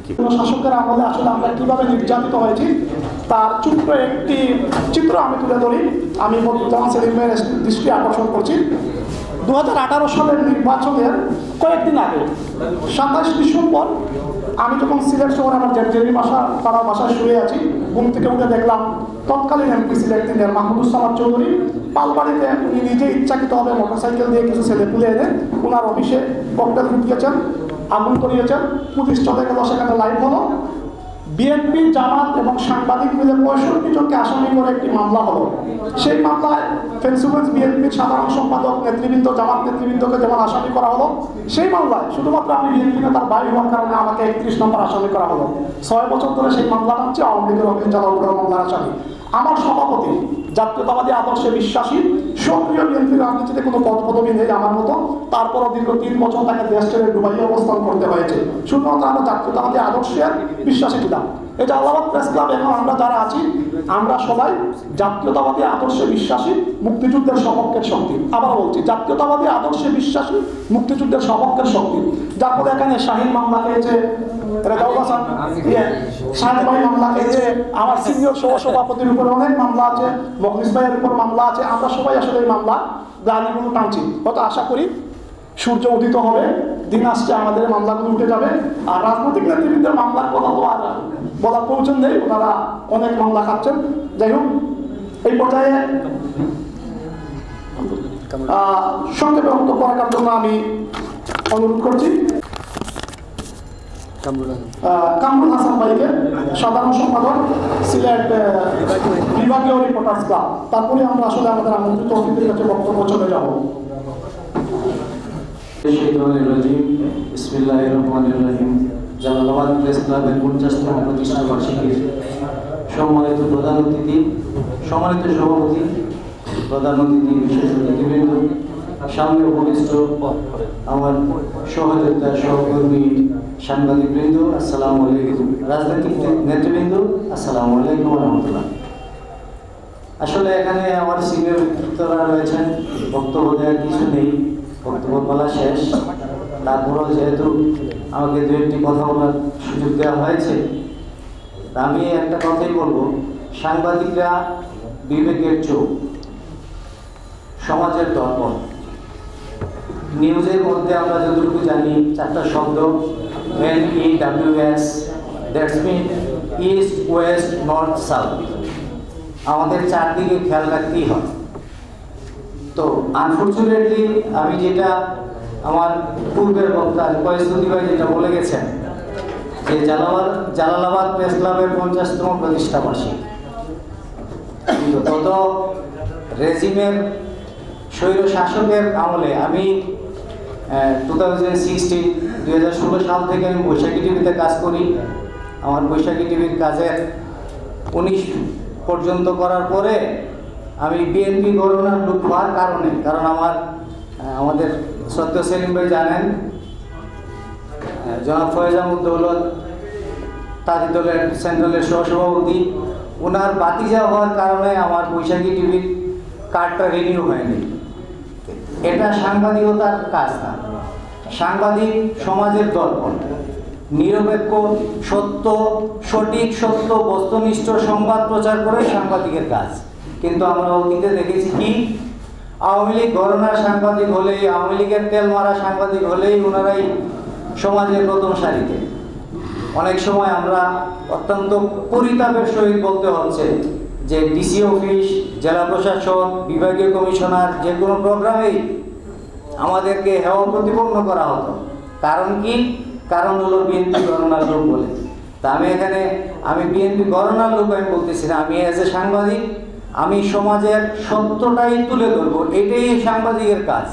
Thank you. শাসকের আমলে আসলে আমরা কিভাবে নির্যাতিত হয়েছি তার ছোট্ট একটি চিত্র আমি তুলে ধরি। আমি জামাত সেলিম ভাইয়ের দৃষ্টি আকর্ষণ করছি। 2018 সালের নির্বাচনের কয়েকদিন আগে 27 ডিসেম্বর আমি যখন সিলেট শহরে আমার জেরি তারা বাসায় শুয়ে আছি, ঘুম থেকে উঠে দেখলাম তৎকালীন এমপি সিলেট তিনের মাহমুদুজ্জামান চৌধুরী পালবাড়িতে উনি নিজে ইচ্ছাকৃতভাবে মোটরসাইকেল দিয়ে কিছু ছেলে তুলে এনে ওনার অফিসে ককটেল ফুটিয়েছেন, আগুন করিয়েছেন, পুলিশ চলে গেল, সেখানে লাইভ হলো। বিএনপি, জামাত এবং সাংবাদিক মিলে 65 জনকে আসামি করে একটি মামলা হলো। সেই মামলায় ফেন্সিগঞ্জ বিএনপির সাধারণ সম্পাদক নেতৃবৃন্দ, জামাত নেতৃবৃন্দকে যেমন আসামি করা হলো, সেই মামলায় শুধুমাত্র আমি বিএনপি নেতার ভাই হওয়ার কারণে আমাকে 31 নম্বর আসামি করা হলো। 6 বছর ধরে সেই মামলাটা হচ্ছে আওয়ামী লীগের অফিস চালানোর মামলার আসামি। আমার সভাপতি জাতীয়তাবাদী আদর্শে বিশ্বাসী, সক্রিয় বিএনপির রাজনীতিতে কোনো পদপদবি নেই আমার মতো, তারপরও দীর্ঘ 3 বছর তাকে দেশ ছেড়ে দুবাইয়ে অবস্থান করতে হয়েছে। শুধুমাত্র আমরা জাতীয়তাবাদী আদর্শের বিশ্বাসী ছিলাম। এটা আল্লাহাবাদ প্রেস ক্লাব এখন আমরা যারা আছি আমরা সবাই জাতীয়তাবাদী আদর্শে বিশ্বাসী, মুক্তিযুদ্ধের সপক্ষের শক্তি। আবার বলছি, জাতীয়তাবাদী আদর্শে বিশ্বাসী, মুক্তিযুদ্ধের সপক্ষের শক্তি। যার পরে এখানে শাহিন মামলা খেয়েছে, শাহিন ভাই মামলা খেয়েছে, আমার সিনিয়র সহসভাপতির উপরে অনেক মামলা আছে, মখলিস ভাইয়ের উপর মামলা আছে। আমরা সবাই আসলে এই মামলা গ্লানিগুলো টানছি। হয়তো আশা করি সূর্য উদিত হবে, দিন আসছে, আমাদের মামলাগুলো উঠে যাবে। আর রাজনৈতিক নেতৃবৃন্দের মামলার কথা তো আর বলার প্রয়োজন নেই, ওনারা অনেক মামলা খাচ্ছেন। যাই হোক, এই পর্যায়ে সংক্ষেপে বক্তব্য রাখার জন্য আমি অনুরোধ করছি কামরুল হাসান ভাইকে, সাধারণ সম্পাদক সিলেট বিভাগীয় রিপোর্টার্স ক্লাব। তারপরে আমরা আসলে আমাদের আমন্ত্রিত অতিথির কাছে বক্তব্য চলে যাব। জালালাবাদ প্রেস ক্লাবের 50তম প্রতিষ্ঠা বার্ষিকীর সম্মানিত প্রধান অতিথি, সম্মানিত সভাপতি, প্রধান অতিথি, বিশেষ অতিথিবৃন্দ, সামনে উপবিষ্ট আমার সহযোদ্ধা, সহকর্মী, সাংবাদিকবৃন্দ, আসসালামু আলাইকুম। রাজনৈতিক নেতৃবৃন্দ, আসসালামু আলাইকুম রহমতুল্লাহ। আসলে এখানে আমার সিনিয়র ব্যক্তিত্বরা রয়েছেন, বক্তব্য দেওয়ার কিছু নেই, বক্তব্য বলা শেষ। তারপরেও যেহেতু আমাকে 2-1টি কথা বলার সুযোগ দেওয়া হয়েছে, আমি একটা কথাই বলবো, সাংবাদিকরা বিবেকের চোখ, সমাজের দর্পণ। নিউজের মধ্যে আমরা যতটুকু জানি 4টা শব্দ, NEWS, that's mean east, west, north, south. আমাদের চারদিকে খেয়াল রাখতেই হয়। তো আনফর্চুনেটলি আমি যেটা আমার পূর্বের বক্তা কয়েসুদ্দি ভাই যেটা বলে গেছেন যে জালালাবাদ প্রেস ক্লাবের 50তম প্রতিষ্ঠা বার্ষিকী, কিন্তু গত রেজিমের স্বৈর শাসকের আমলে আমি 2016 সাল থেকে আমি বৈশাখী টিভিতে কাজ করি। আমার বৈশাখী টিভির কাজের 19 পর্যন্ত করার পরে আমি বিএনপি গণনার লোক হওয়ার কারণে, কারণ আমাদের সত্য সেলিম ভাই জানেন, জনাব ফয়েজ আহমদ দৌলত তাদের দলের সেন্ট্রালের সহসভাপতি, ওনার বাতিজা হওয়ার কারণে আমার বৈশাখী টিভির কার্ডটা রিনিউ হয়নি। এটা সাংবাদিকতার কাজ না। সাংবাদিক সমাজের দর্পণ, নিরপেক্ষ, সত্য, সঠিক, সত্য, বস্তুনিষ্ঠ সংবাদ প্রচার করে সাংবাদিকের কাজ। কিন্তু আমরা অতীতে দেখেছি কি, আওয়ামী লীগ গণনার সাংবাদিক হলেই, আওয়ামী লীগের তেল মারা সাংবাদিক হলেই ওনারাই সমাজের প্রথম সারিতে। অনেক সময় আমরা অত্যন্ত পরিতাপের সহিত বলতে হচ্ছে যে ডিসি অফিস, জেলা প্রশাসক, বিভাগীয় কমিশনার যে কোনো প্রোগ্রামেই আমাদেরকে হেয় প্রতিপন্ন করা হতো। কারণ কি? কারণ হলো বিএনপি গণনার লোক বলে। তা আমি বিএনপি গণনার লোক আমি বলতেছি না, আমি এজ এ সাংবাদিক আমি সমাজের সত্যটাই তুলে ধরবো, এটাই সাংবাদিকের কাজ।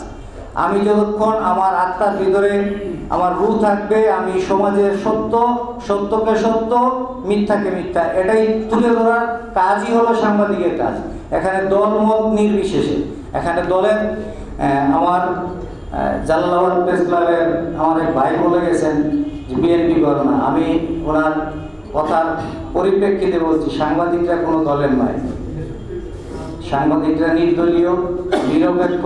আমি যতক্ষণ আমার আত্মার ভিতরে আমার রূহ থাকবে, আমি সমাজের সত্য, সত্যকে সত্য, মিথ্যাকে মিথ্যা, এটাই তুলে ধরার কাজই হলো সাংবাদিকের কাজ। এখানে দল মত নির্বিশেষে, এখানে দলের আমার জালালাবাদ প্রেস ক্লাবের আমার এক ভাই বলে গেছেন যে বিএনপি গণনা, আমি ওনার কথার পরিপ্রেক্ষিতে বলছি, সাংবাদিকরা কোনো দলের নয়। সাংবাদিকরা নির্দলীয়, নিরপেক্ষ,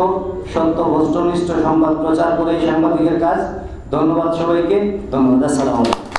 সত্য, বস্তুনিষ্ঠ সংবাদ প্রচার করে সাংবাদিকের কাজ। ধন্যবাদ সবাইকে, ধন্যবাদ। আসসালামু আলাইকুম।